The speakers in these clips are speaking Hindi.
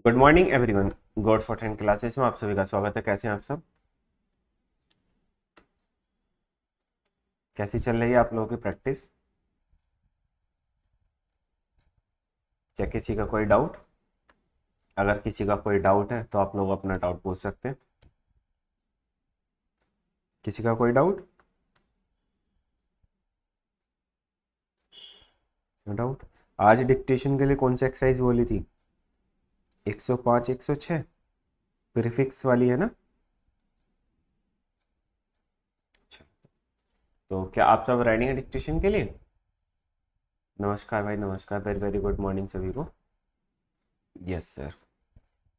Good morning everyone. God short hand classes में आप सभी का स्वागत है। कैसे हैं आप सब? कैसी चल रही है आप लोगों की प्रैक्टिस? क्या किसी का कोई डाउट? अगर किसी का कोई डाउट है तो आप लोग अपना डाउट पूछ सकते हैं। किसी का कोई डाउट? No doubt. आज डिक्टेशन के लिए कौन सी एक्सरसाइज बोली थी? 105 106 प्रीफिक्स वाली है ना? अच्छा, तो क्या आप सब रेडी हैं डिक्टेशन के लिए? नमस्कार भाई, नमस्कार। वेरी वेरी गुड मॉर्निंग सभी को। Yes sir.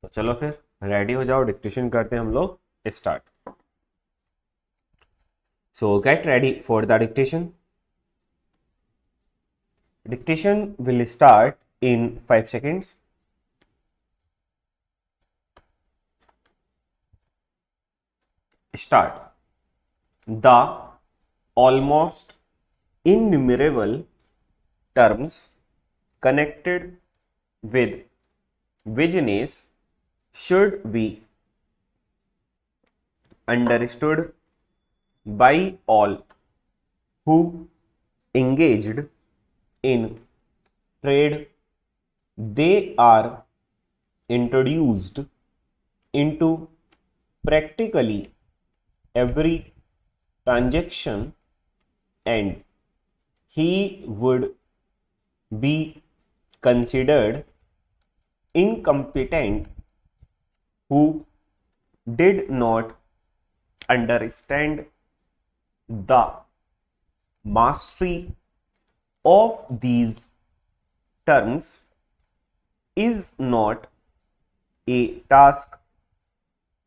तो चलो फिर रेडी हो जाओ, डिक्टेशन करते हैं हम लोग start. So get ready for the dictation. Dictation will start in 5 seconds. Start. The almost innumerable terms connected with business should be understood by all who engaged in trade. They are introduced into practically every transaction, and he would be considered incompetent who did not understand the mastery of these terms is not a task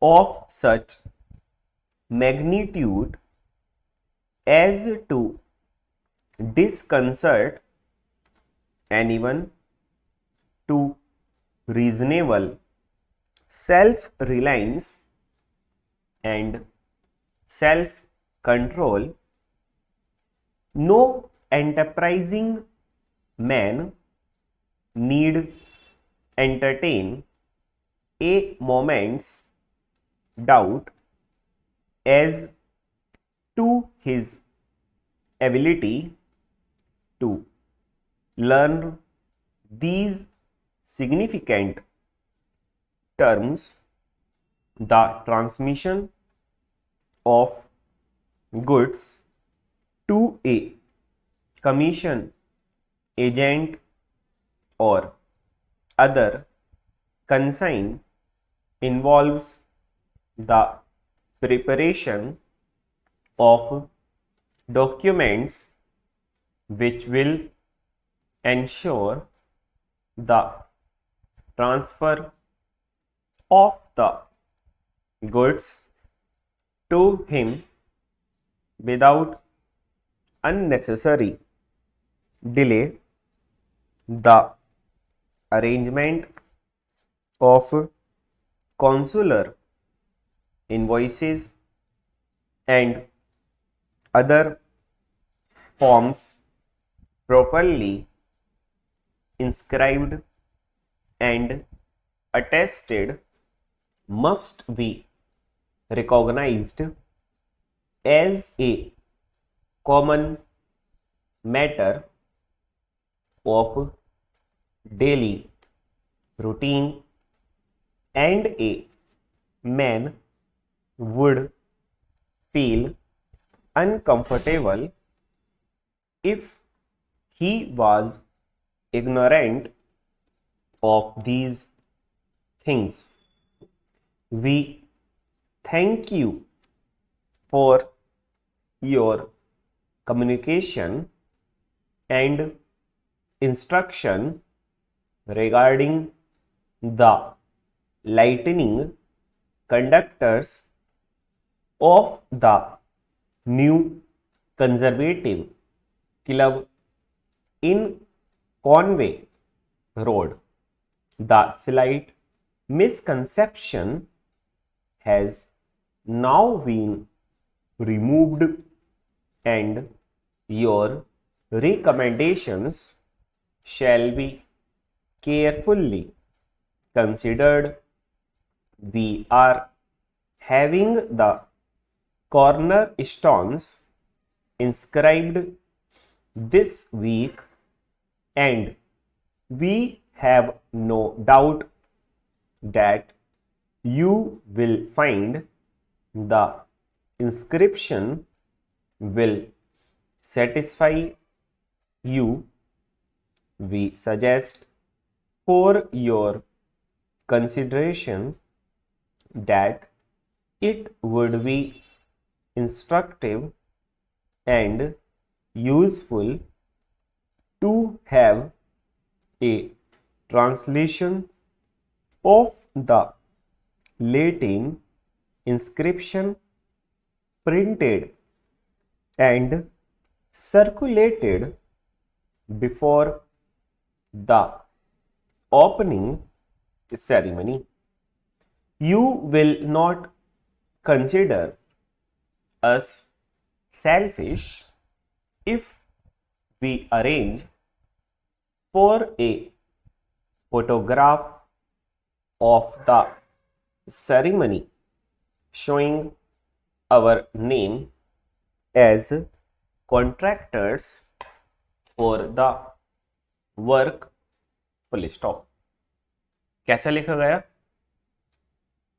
of such magnitude as to disconcert anyone. To reasonable self-reliance and self-control, no enterprising man need entertain a moment's doubt as to his ability to learn these significant terms. The transmission of goods to a commission agent or other consign involves the preparation of documents which will ensure the transfer of the goods to him without unnecessary delay. The arrangement of consular invoices and other forms properly inscribed and attested must be recognized as a common matter of daily routine, and a man would feel uncomfortable if he was ignorant of these things. We thank you for your communication and instruction regarding the lightning conductors of the new conservative club in Conway Road. The slight misconception has now been removed, and your recommendations shall be carefully considered. We are having the cornerstones inscribed this week, and we have no doubt that you will find the inscription will satisfy you. We suggest for your consideration that it would be instructive and useful to have a translation of the Latin inscription printed and circulated before the opening ceremony. You will not consider us selfish if we arrange for a photograph of the ceremony showing our name as contractors for the work. Full stop. कैसा लिखा गया?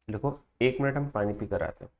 देखो 1 मिनट हम पानी पी कर आते हैं।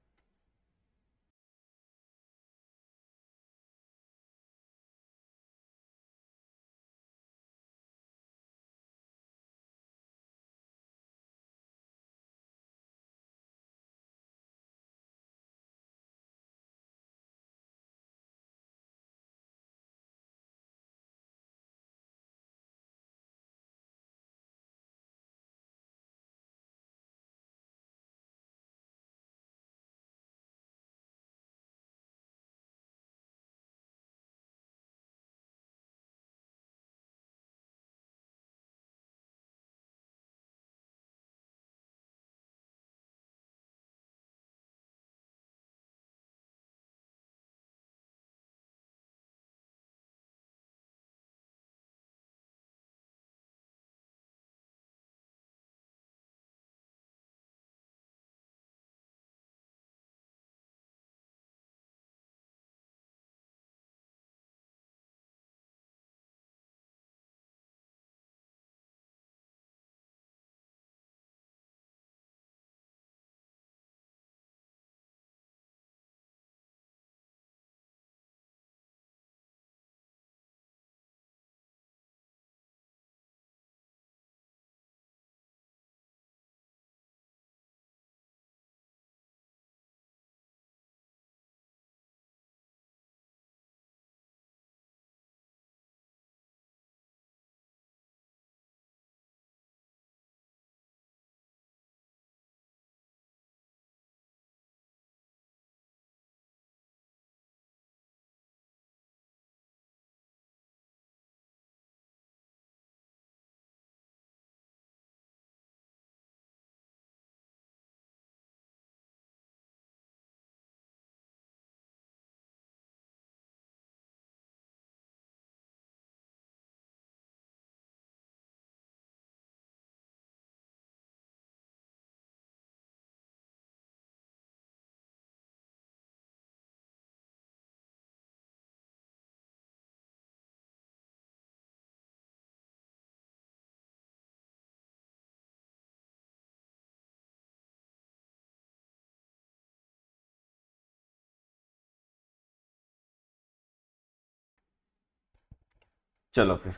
चलो फिर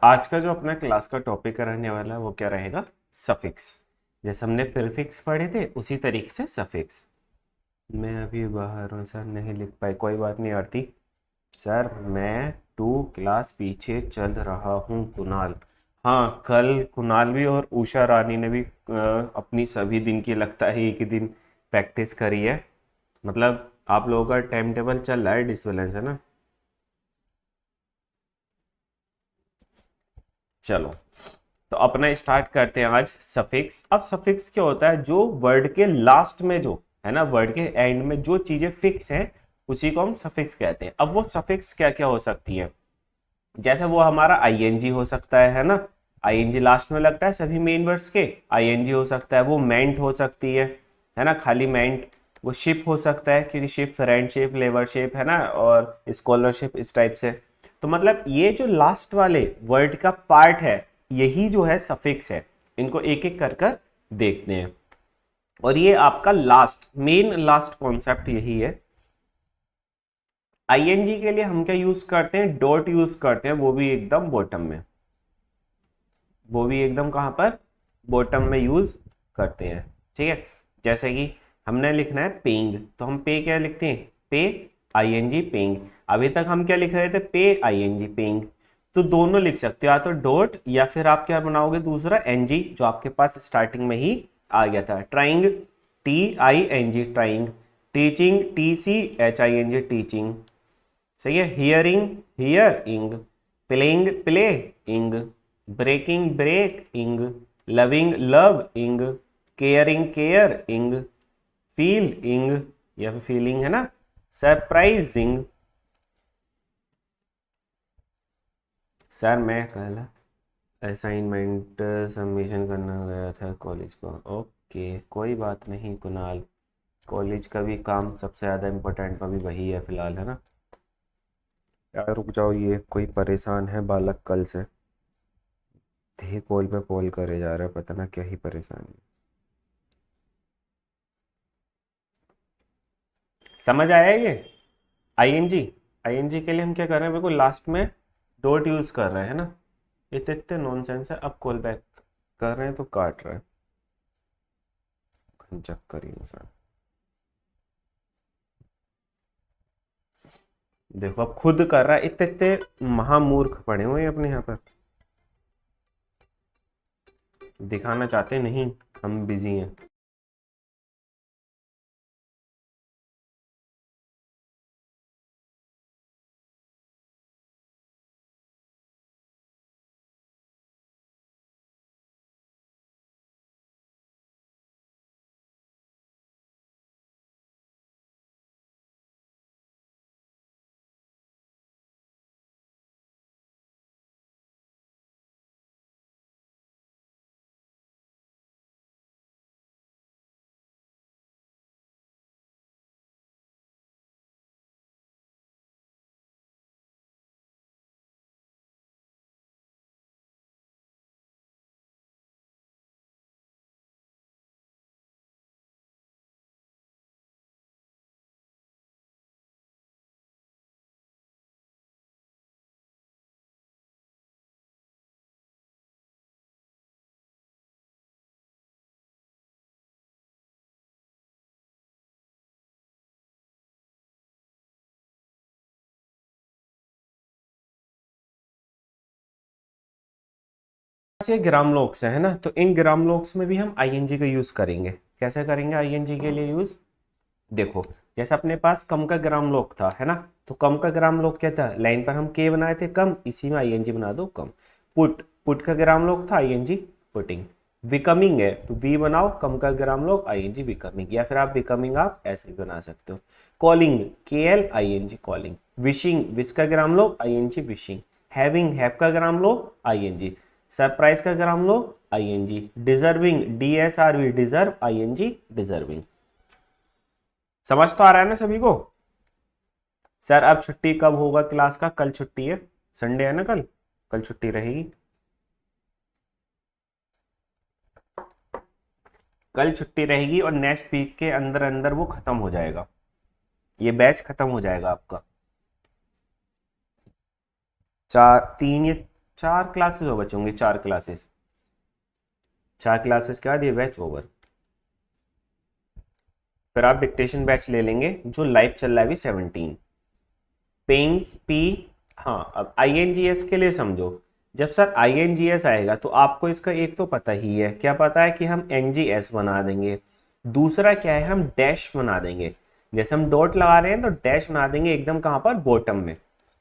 आज का जो अपना क्लास का टॉपिक रहने वाला है वो क्या रहेगा? सफिक्स। जैसे हमने प्रीफिक्स पढ़े थे उसी तरीके से सफिक्स। मैं अभी बाहर हूँ सर, नहीं लिख पाए, कोई बात नहीं आरती सर, मैं 2 क्लास पीछे चल रहा हूँ कुणाल। हाँ, कल कुणाल भी और उषा रानी ने भी अपनी सभी दिन की लगता है एक ही दिन प्रैक्टिस करी है। मतलब आप लोगों का टाइम टेबल चल रहा है डिसबैलेंस, है ना? चलो तो अपना स्टार्ट करते हैं आज सफिक्स। अब सफिक्स क्या होता है? जो वर्ड के लास्ट में, जो है ना, वर्ड के एंड में जो चीजें फिक्स हैं उसी को हम सफिक्स कहते हैं। अब वो सफिक्स क्या क्या हो सकती है? जैसे वो हमारा आईएनजी हो सकता है ना, आईएनजी लास्ट में लगता है सभी मेन वर्ड्स के। आईएनजी हो सकता है वो मेंट हो सकती है ना, खाली मेंट। वो शिप हो सकता है क्योंकि शिप फ्रेंडशिप लेबरशिप है ना, और स्कॉलरशिप इस टाइप से। तो मतलब ये जो लास्ट वाले वर्ड का पार्ट है यही जो है सफिक्स है। इनको एक एक कर कर देखते हैं। और ये आपका लास्ट मेन लास्ट कॉन्सेप्ट यही है। आईएनजी के लिए हम क्या यूज करते हैं, डॉट यूज करते हैं, वो भी एकदम बॉटम में। वो भी एकदम कहां पर, बॉटम में यूज करते हैं। ठीक है, जैसे कि हमने लिखना है पेइंग, तो हम पे क्या लिखते हैं, पे आईएनजी पेइंग। अभी तक हम क्या लिख रहे थे, पे आईएनजी पेइंग। तो दोनों लिख सकते हो, या तो डॉट या फिर आप क्या बनाओगे दूसरा एनजी, जो आपके पास स्टार्टिंग में ही आ गया था। Trying, T I N G trying. Teaching, T C H I N G teaching. सही है। Hearing, hear ing. Playing, play ing. Breaking, break ing. Loving, love ing. Caring, care ing. Feel ing, या फिर फीलिंग है ना। सरप्राइजिंग। सर मैं कल असाइनमेंट सबमिशन करना गया था कॉलेज को। ओके कोई बात नहीं कुणाल, कॉलेज का भी काम सबसे ज़्यादा इम्पोर्टेंट अभी वही है फिलहाल, है ना। यार रुक जाओ, ये कोई परेशान है बालक कल से, थे कॉल पे कॉल करे जा रहा है, पता ना क्या ही परेशानी। समझ आया ये। आईएनजी, आईएनजी के लिए हम क्या कर रहे हैं, बिल्कुल लास्ट में डॉट यूज कर रहे हैं ना। इतने इतने नॉनसेंस है। अब कॉल बैक कर रहे हैं तो काट रहे हैं, चक्कर इंसान। देखो अब खुद कर रहा है, इतने इतने महामूर्ख पड़े हुए हैं अपने यहाँ पर। दिखाना चाहते नहीं, हम बिजी हैं। ये ग्रामलोक्स है ना, तो इन ग्रामलोक्स में भी हम आईएनजी का यूज करेंगे। कैसे करेंगे आईएनजी के लिए यूज, देखो जैसे अपने पास कम का ग्रामलोक था, है ना। तो कम का ग्रामलोक क्या था, लाइन पर हम के बनाए थे कम, इसी में आईएनजी बना दो कम। पुट, पुट का ग्रामलोक था आईएनजी पुटिंग। बिकमिंग है तो वी बनाओ कम का ग्रामलोक आईएनजी बिकमिंग, या फिर आप बिकमिंग आप ऐसे भी बना सकते हो। कॉलिंग, के L I N G calling. Wishing, wish का ग्रामलोक आईएनजी विशिंग। हैविंग, हैव का ग्रामलोक आईएनजी। सरप्राइज का ग्रामलोक I N G. Deserving, D S R V deserve I N G deserving. समझ तो आ रहा है ना सभी को। सर अब छुट्टी कब होगा क्लास का, कल छुट्टी है, संडे है ना कल, कल छुट्टी रहेगी। कल छुट्टी रहेगी और नेक्स्ट वीक के अंदर अंदर वो खत्म हो जाएगा, ये बैच खत्म हो जाएगा आपका। चार तीन या चार क्लासेस हो बचेंगे, चार क्लासेस, चार क्लासेस के बाद ये बैच ओवर। फिर आप डिक्टेशन बैच ले लेंगे जो लाइव चल रहा है अभी 17। पेइंग्स पी, हाँ अब आईएनजीएस के लिए समझो। जब सर आईएनजीएस आएगा तो आपको इसका एक तो पता ही है, क्या पता है कि हम एनजीएस बना देंगे। दूसरा क्या है, हम डैश बना देंगे। जैसे हम डॉट लगा रहे हैं तो डैश बना देंगे एकदम कहाँ पर, बॉटम में,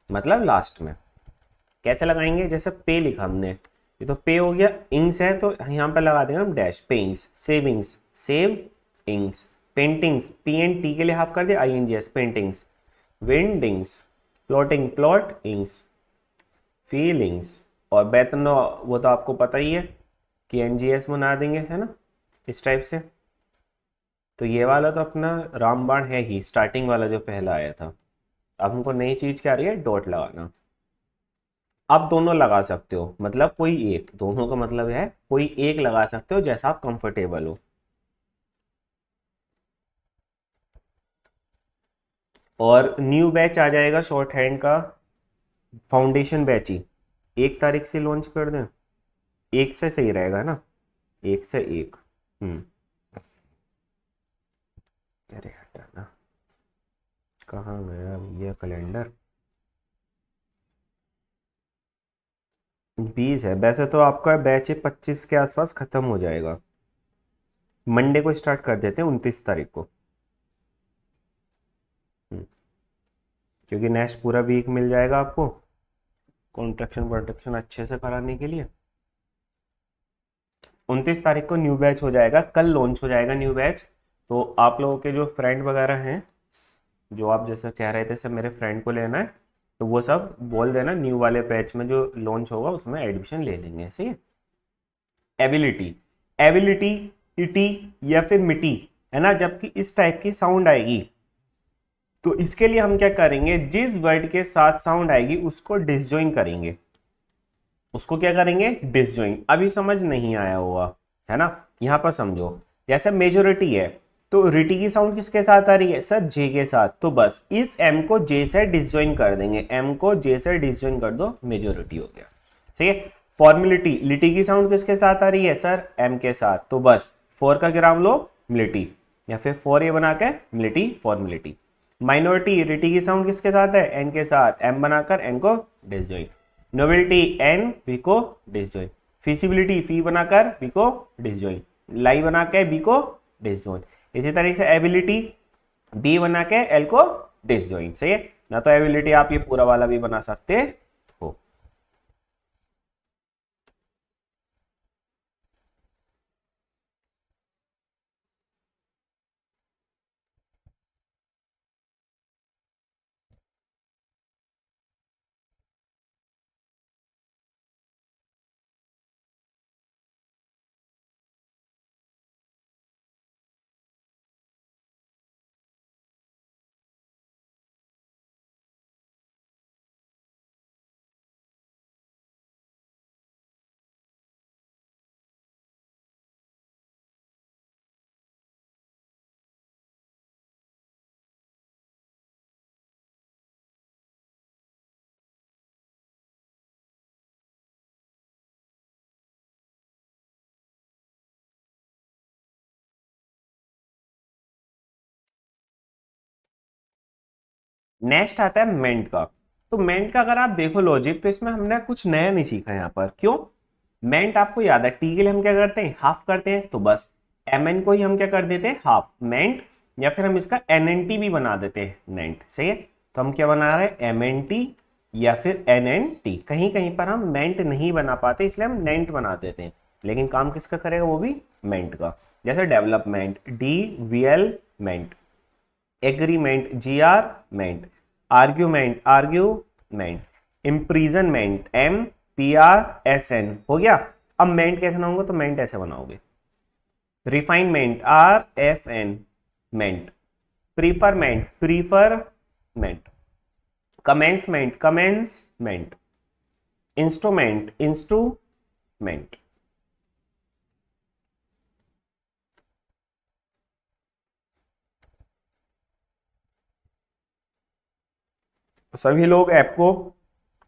मतलब लास्ट में। कैसे लगाएंगे, जैसे पे लिखा हमने, ये तो पे हो गया, इंग्स है तो यहाँ पर लगा देंगे हम dash. पेइंग्स, savings, save इंग्स। Paintings, P N T के लिए हाफ कर दिया आईएनजीएस paintings. Windings, plotting, plot इंग्स। Feelings, और बेतन वो तो आपको पता ही है कि एनजीएस बना देंगे, है ना, इस टाइप से। तो ये वाला तो अपना रामबाण है ही, स्टार्टिंग वाला जो पहला आया था। अब हमको नई चीज क्या आ रही है, डॉट लगाना। आप दोनों लगा सकते हो, मतलब कोई एक, दोनों का मतलब है कोई एक लगा सकते हो जैसा आप कंफर्टेबल हो। और न्यू बैच आ जाएगा शॉर्ट हैंड का, फाउंडेशन बैच ही 1 तारीख से लॉन्च कर दें। एक से सही रहेगा ना, 1 से 1। हम्म। अरे हटाना, कहाँ गया भैया कैलेंडर। 20 है वैसे तो आपका बैच 25 के आसपास खत्म हो जाएगा। मंडे को स्टार्ट कर देते हैं, 29 तारीख को। हम्म, क्योंकि नेक्स्ट पूरा वीक मिल जाएगा आपको कॉन्ट्रैक्शन प्रोटेक्शन अच्छे से कराने के लिए। 29 तारीख को न्यू बैच हो जाएगा, कल लॉन्च हो जाएगा न्यू बैच। तो आप लोगों के जो फ्रेंड वगैरह हैं, जो आप जैसे कह रहे थे सब मेरे फ्रेंड को लेना है, तो वो सब बोल देना न्यू वाले बैच में जो लॉन्च होगा उसमें एडमिशन ले लेंगे, सही है। एबिलिटी, एबिलिटी, इटी या फिर मिटी, है ना, जबकि इस टाइप की साउंड आएगी तो इसके लिए हम क्या करेंगे, जिस वर्ड के साथ साउंड आएगी उसको डिसजॉइन करेंगे। उसको क्या करेंगे, डिसजॉइन। अभी समझ नहीं आया होगा, है ना, यहां पर समझो। जैसे मेजोरिटी है तो रिटी की साउंड किसके साथ आ रही है सर, जे के साथ, तो बस इस एम को जे से डिसजॉइन कर देंगे, एम को जे से डिसजॉइन कर दो, मेजोरिटी हो गया, ठीक है। फॉर्मेलिटी, लिटी की साउंड किसके साथ आ रही है सर, एम के साथ, तो बस फोर का ग्राम लो मिलिटी, या फिर फोर ए बना के मिलिटी फॉर्मेलिटी। माइनॉरिटी, रिटी की साउंड किसके साथ है, एन के साथ, एम बनाकर एन को डिसजॉइन। नोबिलिटी, एन वी को डिसजॉइन। फिजिबिलिटी, फी बनाकर बी को डिसजॉइन। लाई बना के बी को डिसजॉइन। इसी तरीके से एबिलिटी, बी बना के एल को डिसजॉइन, सही है ना। तो एबिलिटी आप ये पूरा वाला भी बना सकते हो। नेक्स्ट आता है मेंट का। तो मेंट का अगर आप देखो लॉजिक, तो इसमें हमने कुछ नया नहीं सीखा यहाँ पर। क्यों, मेंट आपको याद है टी के लिए हम क्या करते हैं, हाफ करते हैं, तो बस एम एन को ही हम क्या कर देते हैं, हाफ मेंट। या फिर हम इसका एन एन टी भी बना देते हैं, नेंट, सही है। तो हम क्या बना रहे हैं, एम एन टी या फिर एन एन टी। कहीं कहीं पर हम मेंट नहीं बना पाते इसलिए हम नेंट बना देते हैं, लेकिन काम किसका करेगा, वो भी मेंट का। जैसे development, D V L ment. Agreement, G R ment. Argument, argument. Imprisonment, M P R S N, हो गया। अब मेंट कैसे बनाओगे, तो मेंट ऐसे बनाओगे, refinement, R F N ment. Preferment, preferment. Commencement, commencement. Instrument, instrument. सभी लोग ऐप को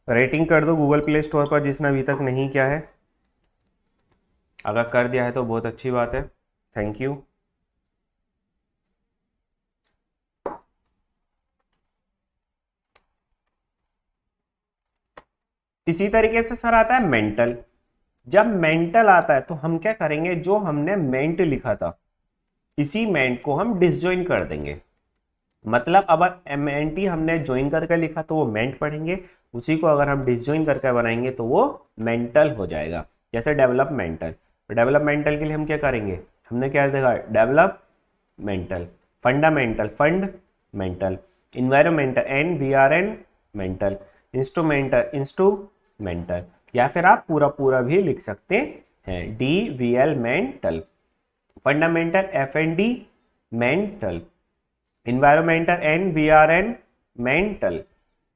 रेटिंग कर दो गूगल प्ले स्टोर पर, जिसने अभी तक नहीं किया है। अगर कर दिया है तो बहुत अच्छी बात है, थैंक यू। इसी तरीके से सर आता है मेंटल। जब मेंटल आता है तो हम क्या करेंगे, जो हमने मेंट लिखा था इसी मेंट को हम डिसजॉइन कर देंगे। मतलब अगर एम एन टी हमने ज्वाइन करके लिखा तो वो मेंट पढ़ेंगे, उसी को अगर हम डिसजॉइन करके बनाएंगे तो वो मेंटल हो जाएगा। जैसे डेवलपमेंटल, डेवलपमेंटल के लिए हम क्या करेंगे, हमने क्या देखा, developmental. Fundamental, fund mental. Environmental, N V R N mental. Instrumental, instrumental. या फिर आप पूरा पूरा भी लिख सकते हैं, DVL mental, fundamental FND mental, environmental NVRN mental,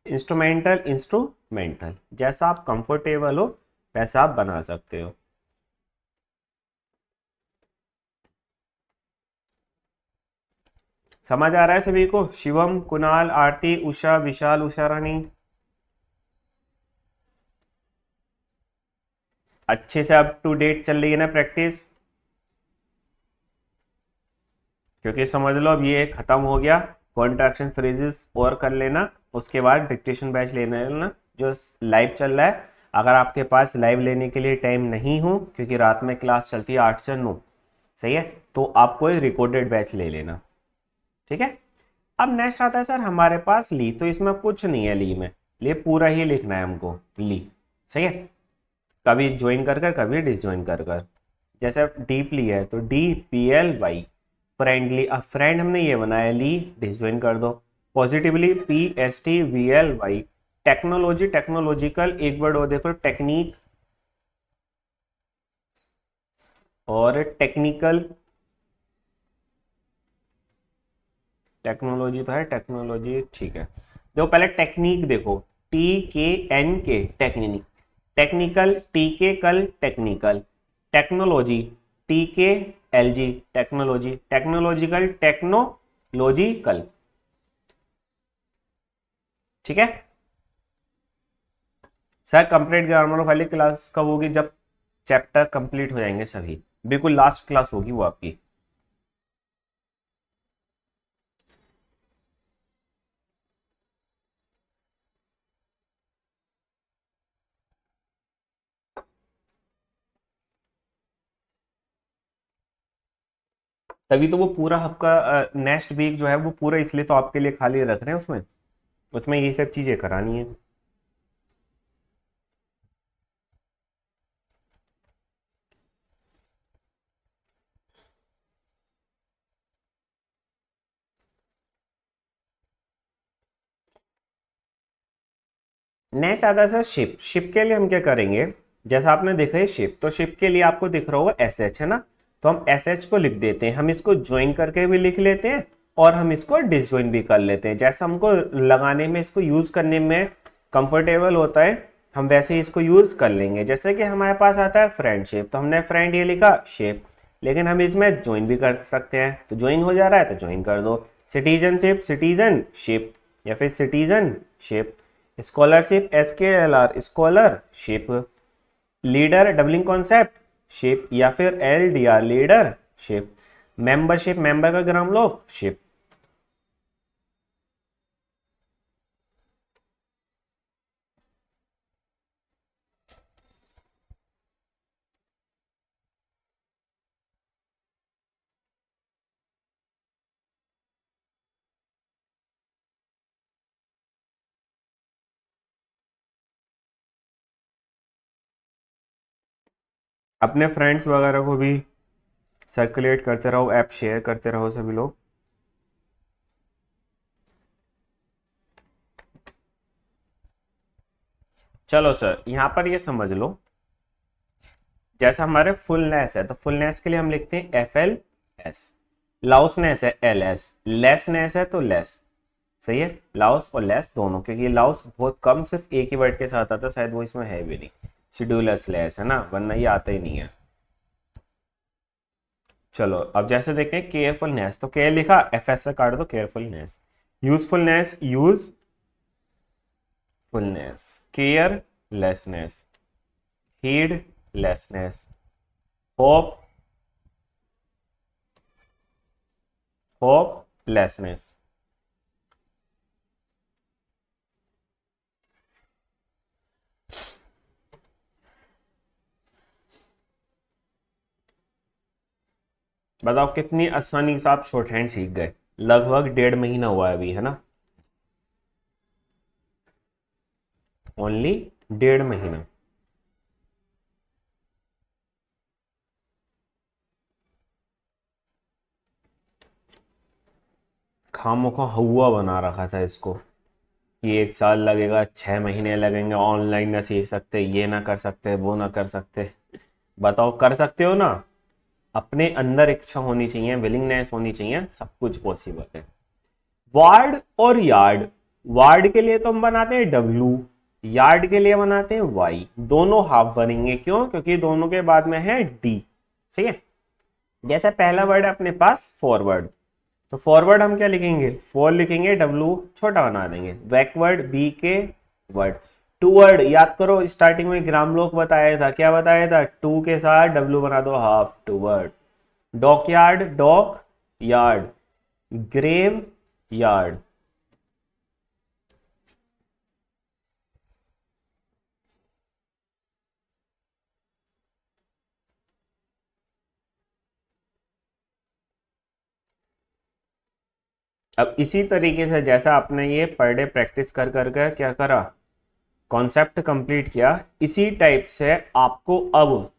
instrumental instrumental, जैसा आप कंफर्टेबल हो वैसा आप बना सकते हो। समझ आ रहा है सभी को? शिवम, कुणाल, आरती, उषा, विशाल, उषा रानी, अच्छे से अप टू डेट चल रही है ना प्रैक्टिस? क्योंकि समझ लो अब ये खत्म हो गया, कॉन्ट्रैक्शन फ्रेजेस और कर लेना, उसके बाद डिक्टेशन बैच लेना जो लाइव चल रहा है। अगर आपके पास लाइव लेने के लिए टाइम नहीं हो, क्योंकि रात में क्लास चलती है 8 से 9, सही है, तो आप कोई रिकॉर्डेड बैच ले लेना, ठीक है। अब नेक्स्ट आता है सर हमारे पास ली, तो इसमें कुछ नहीं है ली में, ये पूरा ही लिखना है हमको ली, सही है, कभी ज्वाइन कर कर कभी डिसज्वाइन कर कर। जैसे डीपली है तो DPLY, फ्रेंडली, अब फ्रेंड हमने ये बनाया ली, डिसज्वाइन कर दो। पॉजिटिवली PSTVLY, टेक्नोलॉजी, टेक्नोलॉजिकल, एक वर्ड और देखो, टेक्निक और टेक्निकल, टेक्नोलॉजी तो है, टेक्नोलॉजी ठीक है। देखो पहले टेक्निक देखो, TKNK टेक्निक, टेक्निकल TK कल technical, technology TKLG technology, technological technological, ठीक है सर। कंप्लीट ग्रामर वाली क्लास कब होगी? जब चैप्टर कंप्लीट हो जाएंगे सभी, बिल्कुल लास्ट क्लास होगी वो आपकी। तभी तो वो पूरा आपका नेक्स्ट वीक जो है वो पूरा इसलिए तो आपके लिए खाली रख रहे हैं, उसमें उसमें ये सब चीजें करानी है। नेक्स्ट आता है सर शिप। शिप के लिए हम क्या करेंगे, जैसा आपने देखा है शिप, तो शिप के लिए आपको दिख रहा होगा SH, है ना, तो हम SH को लिख देते हैं, हम इसको ज्वाइन करके भी लिख लेते हैं और हम इसको डिसज्वाइन भी कर लेते हैं, जैसा हमको लगाने में, इसको यूज करने में कंफर्टेबल होता है, हम वैसे ही इसको यूज कर लेंगे। जैसे कि हमारे पास आता है फ्रेंडशिप, तो हमने फ्रेंड ये लिखा शेप, लेकिन हम इसमें ज्वाइन भी कर सकते हैं, तो ज्वाइन हो जा रहा है तो ज्वाइन कर दो। सिटीजनशिप, सिटीजनशिप, या फिर citizenship. Scholarship SKLR scholarship. Leader doubling concept ship, या फिर LDR लीडरशिप। मेंबरशिप मेंबर का ग्राम लोग शिप। अपने फ्रेंड्स वगैरह को भी सर्कुलेट करते रहो, ऐप शेयर करते रहो सभी लोग। चलो सर यहां पर ये समझ लो, जैसा हमारे फुलनेस है तो फुलनेस के लिए हम लिखते हैं FLS, लाउसनेस है LS, लेसनेस है तो लेस, सही है, लाउस और लेस दोनों, क्योंकि लाउस बहुत कम सिर्फ एक ही वर्ड के साथ आता है, शायद वो इसमें है भी नहीं, शेड्यूलर लेस है ना, वरना ये आता ही नहीं है। चलो अब जैसे देखें केयरफुलनेस, तो केयर लिखा, FS से काट दो carefulness. Usefulness, usefulness, carelessness, heedlessness, hope, hopelessness. बताओ कितनी आसानी से आप शॉर्ट हैंड सीख गए, लगभग 1.5 महीना हुआ है अभी, है ना, ओनली 1.5 महीना। खामोखा हुआ बना रखा था इसको। कि 1 साल लगेगा, 6 महीने लगेंगे, ऑनलाइन ना सीख सकते, ये ना कर सकते, वो ना कर सकते। बताओ कर सकते हो ना? अपने अंदर इच्छा होनी चाहिए, विलिंगनेस होनी चाहिए, सब कुछ पॉसिबल है। वार्ड और यार्ड, वार्ड के लिए तो हम बनाते हैं डब्ल्यू, यार्ड के लिए बनाते हैं वाई। दोनों हाफ बनेंगे, क्यों? क्योंकि दोनों के बाद में है डी। सही है। जैसे पहला वर्ड है अपने पास फॉरवर्ड, तो फॉरवर्ड हम क्या लिखेंगे? फोर लिखेंगे, डब्ल्यू छोटा बना देंगे। बैकवर्ड बी के वर्ड। टूवर्ड याद करो, स्टार्टिंग में ग्राम लोक बताया था, क्या बताया था? टू के साथ डब्ल्यू बना दो half, toward. Dockyard, dock yard, grave yard. अब इसी तरीके से जैसा आपने ये पर डे प्रैक्टिस कर कर क्या करा, कॉन्सेप्ट कंप्लीट किया, इसी टाइप से आपको अब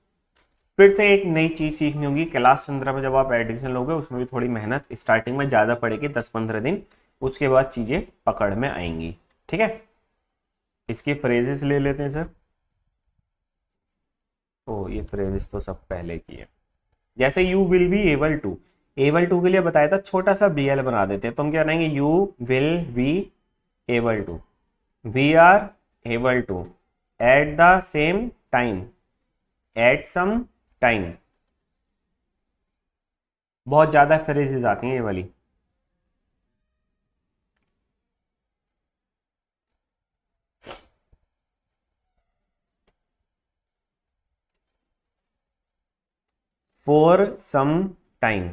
फिर से एक नई चीज सीखनी होगी। क्लास 15 में जब आप एडमिशन लोगे उसमें भी थोड़ी मेहनत स्टार्टिंग में ज्यादा पड़ेगी, 10-15 दिन, उसके बाद चीजें पकड़ में आएंगी। ठीक है, इसकी फ्रेजेस ले लेते हैं सर। तो ये फ्रेजेस तो सब पहले की है। जैसे you will be able to, able to के लिए बताया था, छोटा सा बी एल बना देते हैं, तो हम क्या करेंगे? You will be able to, we are able to, at the same time, at some time. बहुत ज्यादा फ्रेजेस आती हैं ये वाली। For some time,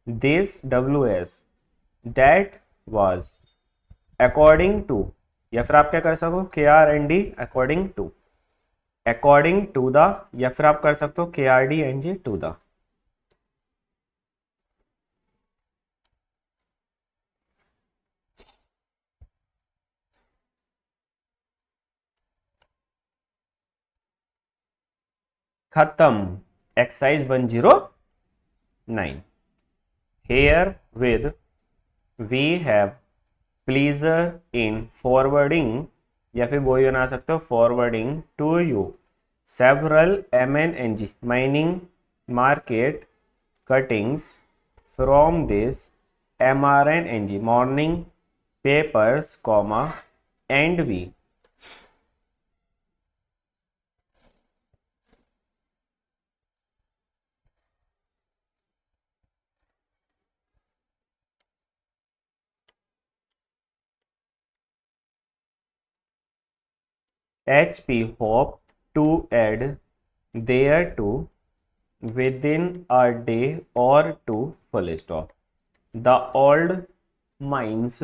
this WS that was according to, या फिर आप क्या कर सको? KRND according to, according to the, या फिर आप कर सकते हो KRDNG to the। खत्म। Exercise 109। Here with we have pleasure in forwarding, या फिर वही बना सकते हो forwarding to you several MNNG mining market cuttings from this MRNNG morning papers, comma, and we। HP hoped to add thereto within a day or two, full stop। The old mines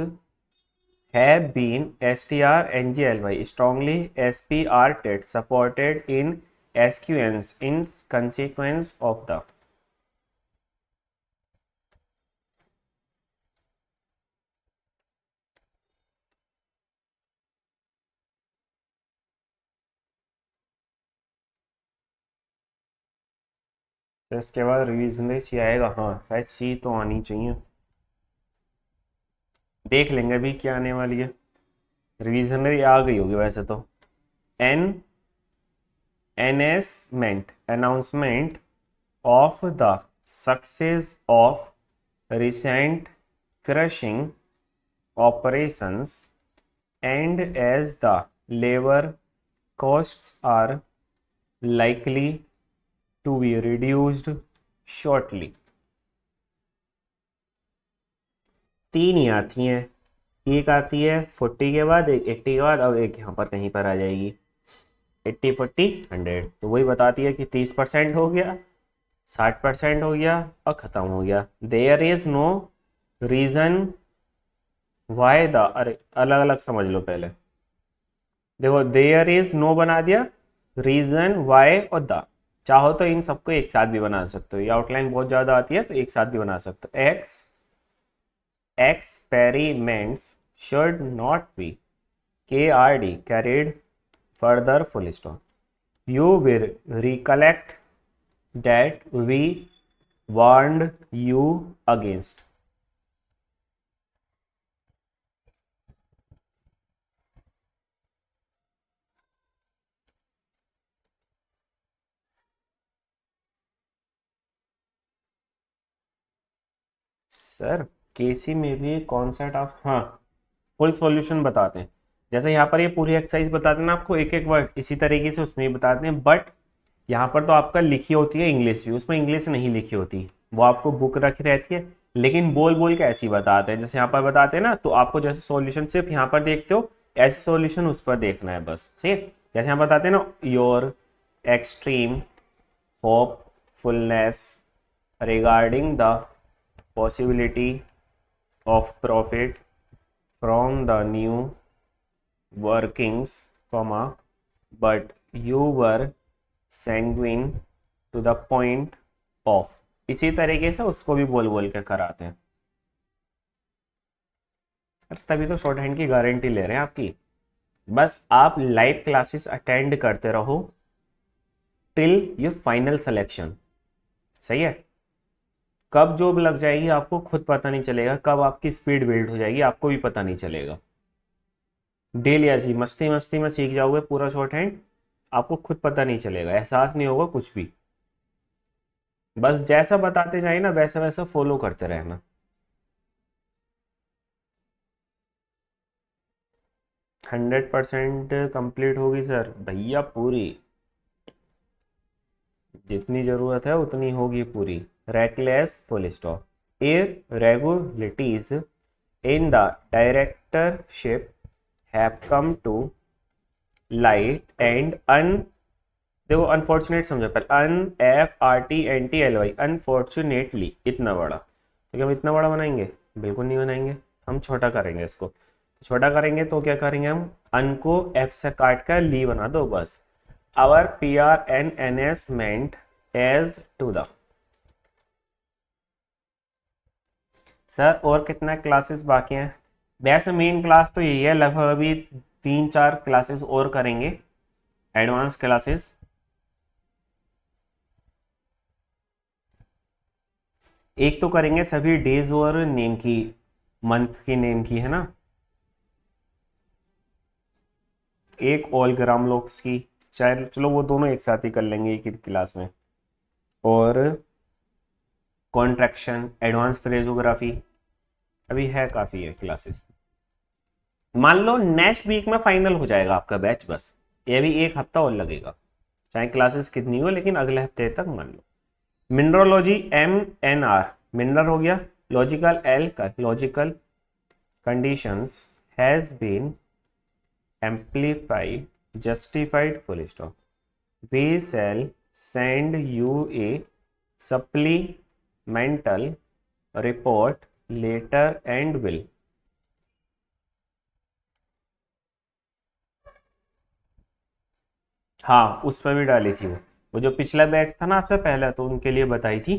have been strngly strongly SPRted supported in SQNs in consequence of the। तो इसके बाद रिविजन सी आएगा, हाँ शायद सी तो आनी चाहिए, देख लेंगे अभी क्या आने वाली है। रिविजनरी आ गई होगी वैसे तो। An announcement announcement of the success of recent crushing operations, and as the labor costs are likely to be reduced shortly। तीन ही आती हैं, एक आती है 40 के बाद, एक 80 के बाद, अब एक यहाँ पर कहीं पर आ जाएगी 80 40 100। तो वही बताती है कि 30% हो गया, 60% हो गया और खत्म हो गया। There is no reason why the, अरे अलग अलग समझ लो पहले। देखो देयर इज नो बना दिया, रीजन वाई और द, चाहो तो इन सबको एक साथ भी बना सकते हो, ये आउटलाइन बहुत ज्यादा आती है तो एक साथ भी बना सकते हो। experiments should not be KRD carried further, full stop। You will recollect that we warned you against। Sir केसी में भी कौन सा टास्क, हाँ फुल सॉल्यूशन बताते हैं। जैसे यहाँ पर ये पूरी एक्सरसाइज बताते हैं ना आपको एक एक वर्ड, इसी तरीके से उसमें भी बताते हैं, बट यहाँ पर तो आपका लिखी होती है इंग्लिश भी, उसमें इंग्लिश नहीं लिखी होती, वो आपको बुक रखी रहती है, लेकिन बोल बोल के ऐसी बताते हैं। जैसे यहाँ पर बताते हैं ना, तो आपको जैसे सॉल्यूशन सिर्फ यहाँ पर देखते हो, ऐसे सॉल्यूशन उस पर देखना है बस, ठीक है। जैसे यहाँ बताते हैं ना, your extreme hopefulness regarding the possibility of profit from the new workings, comma, but you were sanguine to the point of, इसी तरीके से उसको भी बोल बोल के कराते हैं। तभी तो शॉर्ट हैंड की गारंटी ले रहे हैं आपकी। बस आप लाइव क्लासेस अटेंड करते रहो टिल योर फाइनल सिलेक्शन, सही है। कब जॉब लग जाएगी आपको खुद पता नहीं चलेगा, कब आपकी स्पीड बिल्ड हो जाएगी आपको भी पता नहीं चलेगा। डेली ऐसी मस्ती मस्ती में सीख जाओगे पूरा शॉर्ट हैंड, आपको खुद पता नहीं चलेगा, एहसास नहीं होगा कुछ भी। बस जैसा बताते जाए ना वैसा वैसा फॉलो करते रहना। हंड्रेड परसेंट कंप्लीट होगी सर भैया, पूरी जितनी जरूरत है उतनी होगी पूरी। Reckless full stop irregularities in the directorship have come to light and देखो अनफॉर्चुनेट समझो पहले, UNFORTUNATELY अनफॉर्चुनेटली, इतना बड़ा, तो क्या हम इतना बड़ा बनाएंगे? बिल्कुल नहीं बनाएंगे, हम छोटा करेंगे इसको। छोटा करेंगे तो क्या करेंगे हम, अन को एफ से काट कर ली बना दो बस। Our PRNNS ment as to the. Sir और कितना क्लासेस बाकी हैं? वैसे मेन क्लास तो यही है, लगभग अभी 3-4 क्लासेस और करेंगे एडवांस क्लासेस। एक तो करेंगे सभी डेज और नेम की, मंथ की नेम की है ना, एक ऑल ग्राम लॉक्स की, चाहे चलो वो दोनों एक साथ ही कर लेंगे एक ही क्लास में। और कॉन्ट्रैक्शन, एडवांस फ्रेजोग्राफी, अभी है काफ़ी है क्लासेस। मान लो नेक्स्ट वीक में फाइनल हो जाएगा आपका बैच, बस ये भी एक हफ्ता और लगेगा, चाहे क्लासेस कितनी हो, लेकिन अगले हफ्ते तक मान लो। मिनरोलॉजी MNR, मिनरल हो गया, लॉजिकल L का logical conditions has been amplified justified full stop, we shall send you a supplemental report letter and will. हाँ उस पर भी डाली थी वो जो पिछला बैच था ना आपसे पहले, तो उनके लिए बताई थी,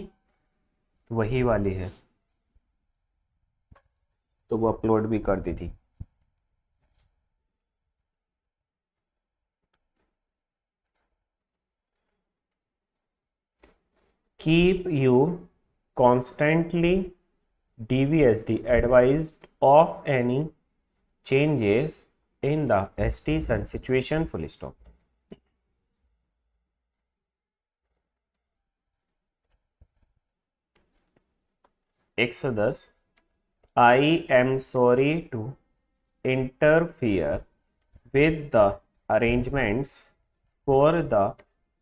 तो वही वाली है, तो वो अपलोड भी कर दी थी। Keep you constantly DVSD advised of any changes in the ST situation full stop। Exodus, I am sorry to interfere with the arrangements for the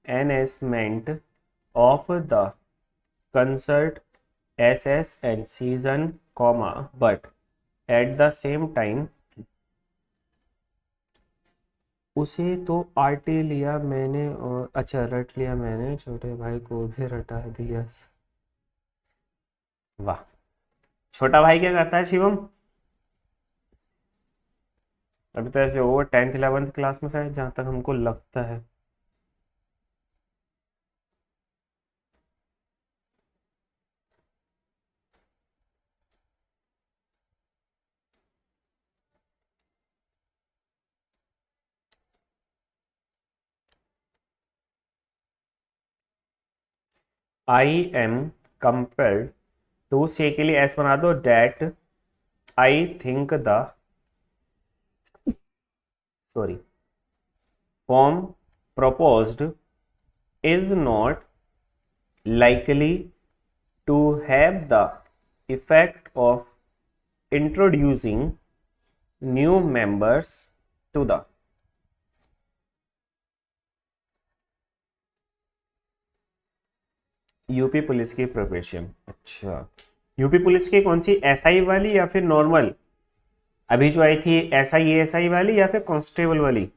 enhancement of the concert SS and season, comma, but at the same time उसे तो आटे लिया मैंने और अच्छा रट लिया मैंने, छोटे भाई को भी रटा दिया। वाह, छोटा भाई क्या करता है शिवम? अभी तो ऐसे वो 10th 11th क्लास में शायद, जहाँ तक हमको लगता है। आई एम कंपेल्ड टू से के लिए एस बना दो, that I think the sorry form proposed is not likely to have the effect of introducing new members to the UP police की प्रिपरेशन। अच्छा, यूपी पुलिस की कौन सी, एसआई वाली या फिर नॉर्मल? अभी जो आई थी एसआई वाली या फिर कांस्टेबल वाली?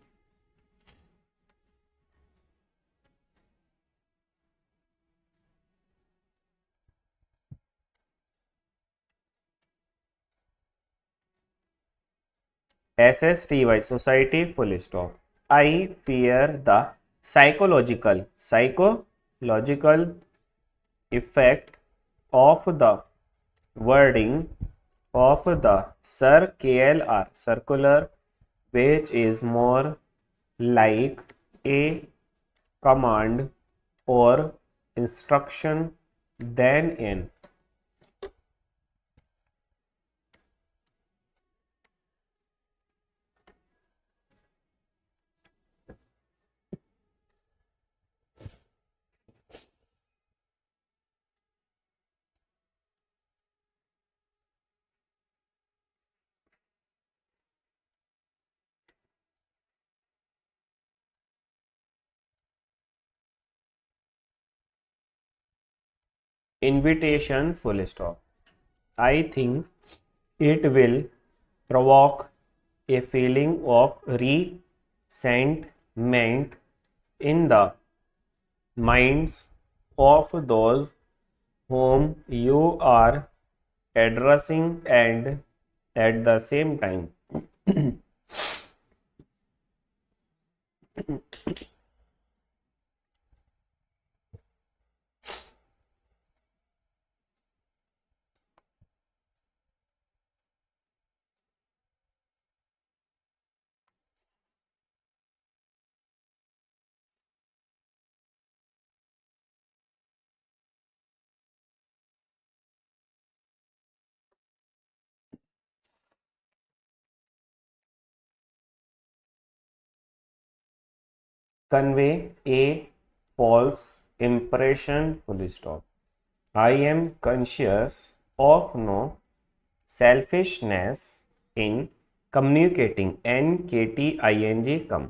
SSTY society full stop. I fear the psychological effect of the wording of the CLR circular, which is more like a command or instruction than an invitation full stop. I think it will provoke a feeling of resentment in the minds of those whom you are addressing, and at the same time convey a false impression full stop. I am conscious of no selfishness in communicating, NKTING कम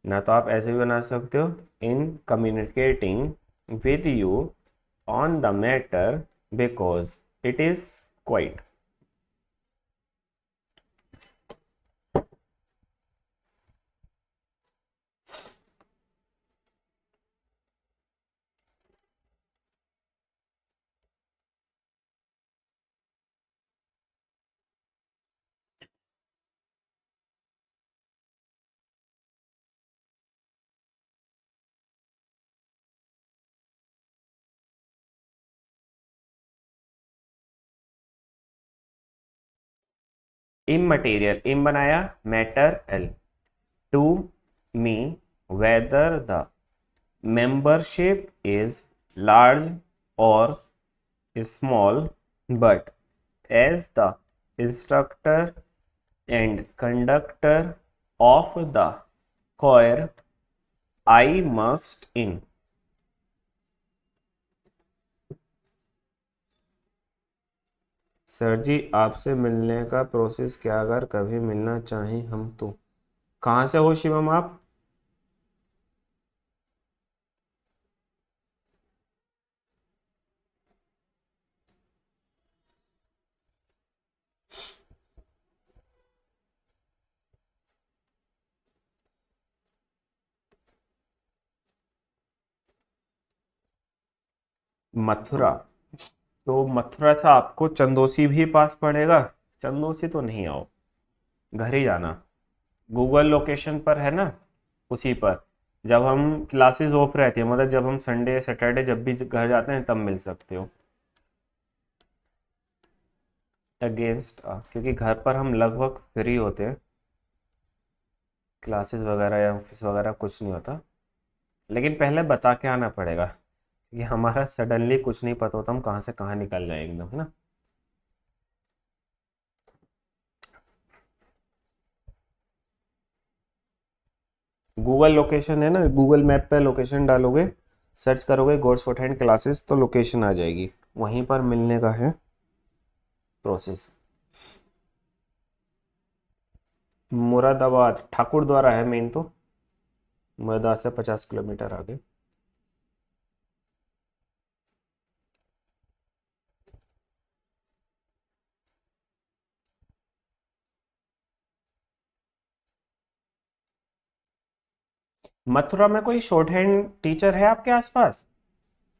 ना, तो आप ऐसे भी बना सकते हो, in communicating with you on the matter because it is quite immaterial, im बनाया matter l, to me whether the membership is large or small, but as the instructor and conductor of the choir I must in sir ji आपसे मिलने का प्रोसेस क्या, अगर कभी मिलना चाहें हम तो? कहाँ से हो शिवम आप? मथुरा, तो मथुरा से आपको चंदोसी भी पास पड़ेगा। चंदोसी तो नहीं आओ, घर ही जाना, गूगल लोकेशन पर है ना, उसी पर। जब हम क्लासेस ऑफ रहती है, मतलब जब हम संडे सैटरडे जब भी घर जाते हैं तब मिल सकते हो। अगेंस्ट क्योंकि घर पर हम लगभग फ्री होते हैं, क्लासेस वगैरह या ऑफिस वगैरह कुछ नहीं होता, लेकिन पहले बता के आना पड़ेगा क्योंकि हमारा सडनली कुछ नहीं पता होता, हम कहाँ से कहाँ निकल जाए एकदम, है ना। गूगल लोकेशन है ना, गूगल मैप पे लोकेशन डालोगे, सर्च करोगे गोड्स फॉर हैंड क्लासेस, तो लोकेशन आ जाएगी, वहीं पर मिलने का है। प्रोसेस। मुरादाबाद ठाकुर द्वारा है मेन तो, मुरादाबाद से 50 किलोमीटर आगे। मथुरा में कोई शॉर्ट हैंड टीचर है आपके आसपास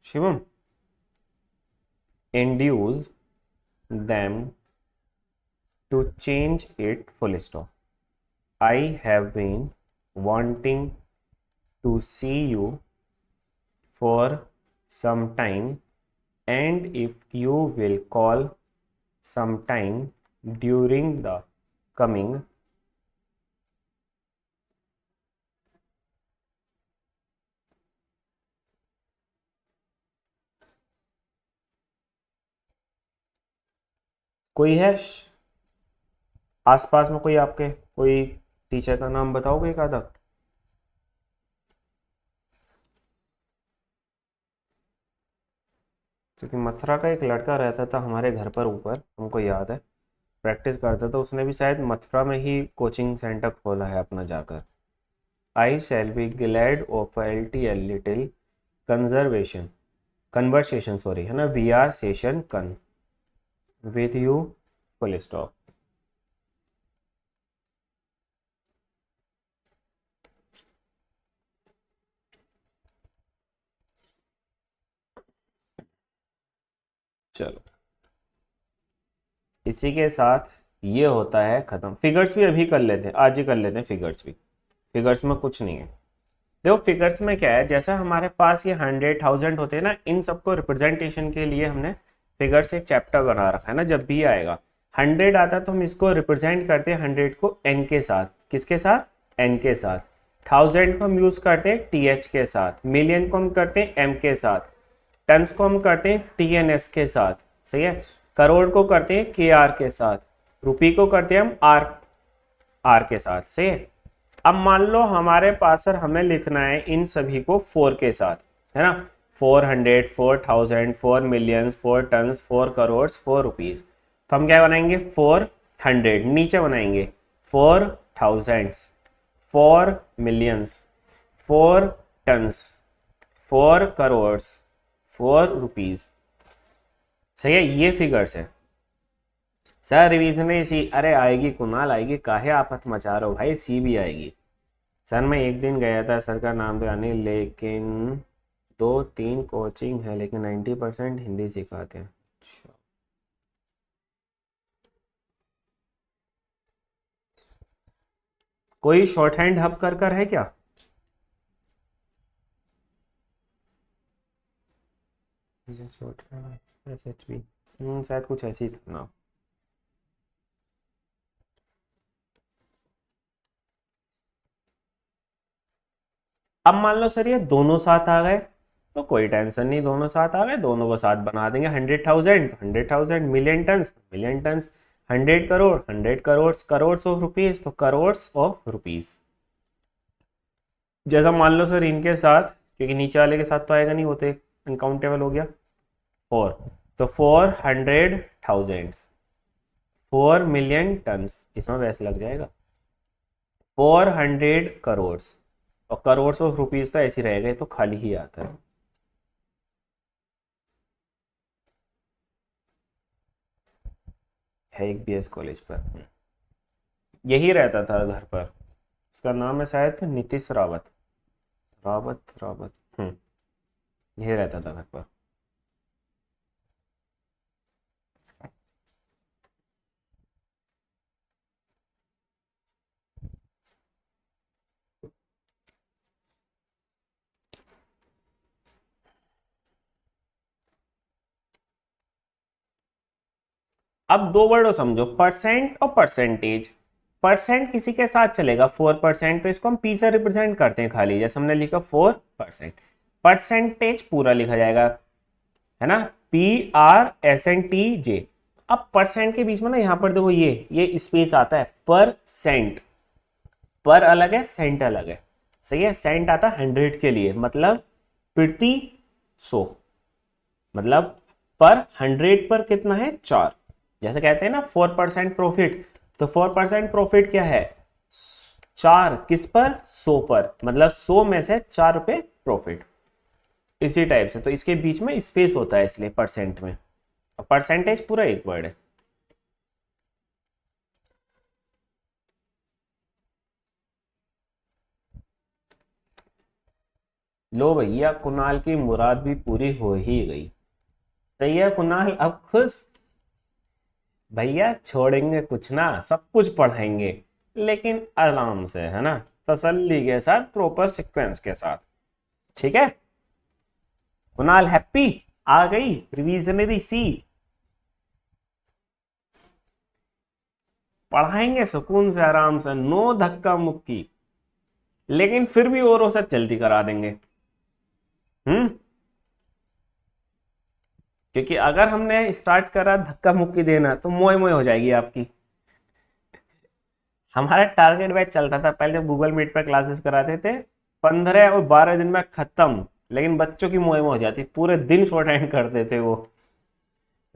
Shivam? Induce them to change it, full stop. I have been wanting to see you for some time, and if you will call sometime during the coming कोई है आसपास में कोई आपके, कोई टीचर का नाम बताओगे एक आधा? क्योंकि मथुरा का एक लड़का रहता था हमारे घर पर ऊपर, हमको याद है, प्रैक्टिस करता था, उसने भी शायद मथुरा में ही कोचिंग सेंटर खोला है अपना जाकर। I shall be glad of L T L little conservation conversation, sorry है ना, we are session con with you, full stop. चलो इसी के साथ ये होता है खत्म। फिगर्स भी अभी कर लेते हैं, आज ही कर लेते हैं फिगर्स भी, फिगर्स में कुछ नहीं है। देखो फिगर्स में क्या है, जैसा हमारे पास ये 100,000 होते हैं ना, इन सबको रिप्रेजेंटेशन के लिए हमने फिगर से एक चैप्टर बना रखा है ना। जब भी आएगा 100 आता है तो हम इसको रिप्रेजेंट करते हैं 100 को n के साथ, किसके साथ? n के साथ। 1000 को हम यूज करते हैं th के साथ, मिलियन को हम करते हैं m के साथ, टन्स को हम करते हैं tns के साथ, सही है, करोड़ को करते हैं kr के साथ, रुपी को करते हैं हम r के साथ, सही है। अब मान लो हमारे पास सर हमें लिखना है इन सभी को 4 के साथ, है ना, 400, 4000, 4 मिलियन, 4 टन, 4 करोड़, 4 रुपीज। तो हम क्या बनाएंगे? 400, नीचे बनाएंगे 4000, 4 मिलियंस, 4 टन्स, 4 करोड़, 4 रुपीज, सही है। ये फिगर्स है सर। रिवीजन में सी, अरे आएगी कुणाल आएगी, काहे आफत मचा रहे हो भाई, सी भी आएगी सर। मैं एक दिन गया था सर का नाम बताने, लेकिन 2-3 कोचिंग है, लेकिन 90% हिंदी सिखाते हैं। अच्छा कोई शॉर्ट हैंड हब कर है क्या? शॉर्ट हैंड SHB शायद कुछ ऐसी था ना। अब मान लो सर ये दोनों साथ आ गए तो कोई टेंशन नहीं, दोनों साथ आ गए, दोनों को साथ बना देंगे। 100,000 100,000, million turns million turns, 100 crore 100 crore, crore of rupees तो करोड़ ऑफ रुपीज। जैसा मान लो सर इनके साथ, क्योंकि नीचे वाले के साथ तो आएगा नहीं, होते अनकाउंटेबल हो गया 4, तो 400,000, 4 मिलियन टन्स, इसमें वैसे लग जाएगा 400 करोड़, और करोड़ ऑफ रुपीज तो ऐसे रहेगा, ये तो खाली ही आता है। एक BS कॉलेज पर यही रहता था घर पर, इसका नाम है शायद नीतीश रावत, रावत यही रहता था घर पर। अब दो वर्ड समझो, परसेंट और परसेंटेज। परसेंट किसी के साथ चलेगा 4%, तो इसको हम P से रिप्रेजेंट करते हैं खाली, जैसे हमने लिखा 4%। परसेंटेज पूरा लिखा जाएगा, है ना, PRSNTJ। अब परसेंट के बीच में ना यहाँ पर देखो ये स्पेस आता है, परसेंट, पर अलग है, सेंट अलग है, सही है। सेंट आता है 100 के लिए, मतलब प्रति 100, मतलब पर 100 पर कितना है 4, जैसे कहते हैं ना 4% प्रॉफिट, तो 4% प्रॉफिट क्या है, 4 किस पर, 100 पर, मतलब 100 में से 4 रुपए प्रॉफिट। इसी टाइप से, तो इसके बीच में स्पेस होता है इसलिए परसेंट में, और परसेंटेज पूरा एक वर्ड है। लो भैया, कुणाल की मुराद भी पूरी हो ही गई। सही है कुणाल, अब खुश। भैया छोड़ेंगे कुछ ना, सब कुछ पढ़ाएंगे, लेकिन आराम से, है ना, तसल्ली के साथ, प्रॉपर सीक्वेंस के साथ। ठीक है कुणाल, हैप्पी, आ गई रिविजनरी सी। पढ़ाएंगे सुकून से, आराम से, नो धक्का मुक्की, लेकिन फिर भी औरों से जल्दी करा देंगे। क्योंकि अगर हमने स्टार्ट करा धक्का मुक्की देना तो मोए मोए हो जाएगी आपकी। हमारा टारगेट बैच चलता था पहले, जब गूगल मीट पर क्लासेस कराते थे, 15 और 12 दिन में खत्म, लेकिन बच्चों की मोए मोए हो जाती, पूरे दिन शॉर्ट हैंड करते थे वो।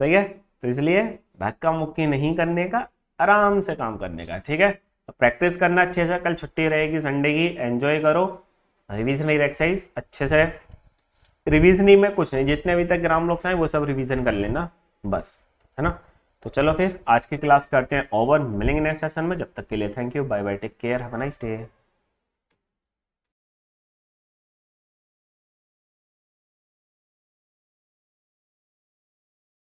सही है, तो इसलिए धक्का मुक्की नहीं करने का, आराम से काम करने का। ठीक है, तो प्रैक्टिस करना अच्छे से, कल छुट्टी रहेगी संडे की, एंजॉय करो, रिविजन एक्सरसाइज अच्छे से। रिविजन में कुछ नहीं, जितने अभी तक ग्राम लोग आए वो सब रिवीजन कर लेना बस, है ना। तो चलो फिर आज की क्लास करते हैं ओवर, मिलेंगे नेक्स्ट सेशन में, जब तक के लिए thank you, bye bye, take care, have a nice day.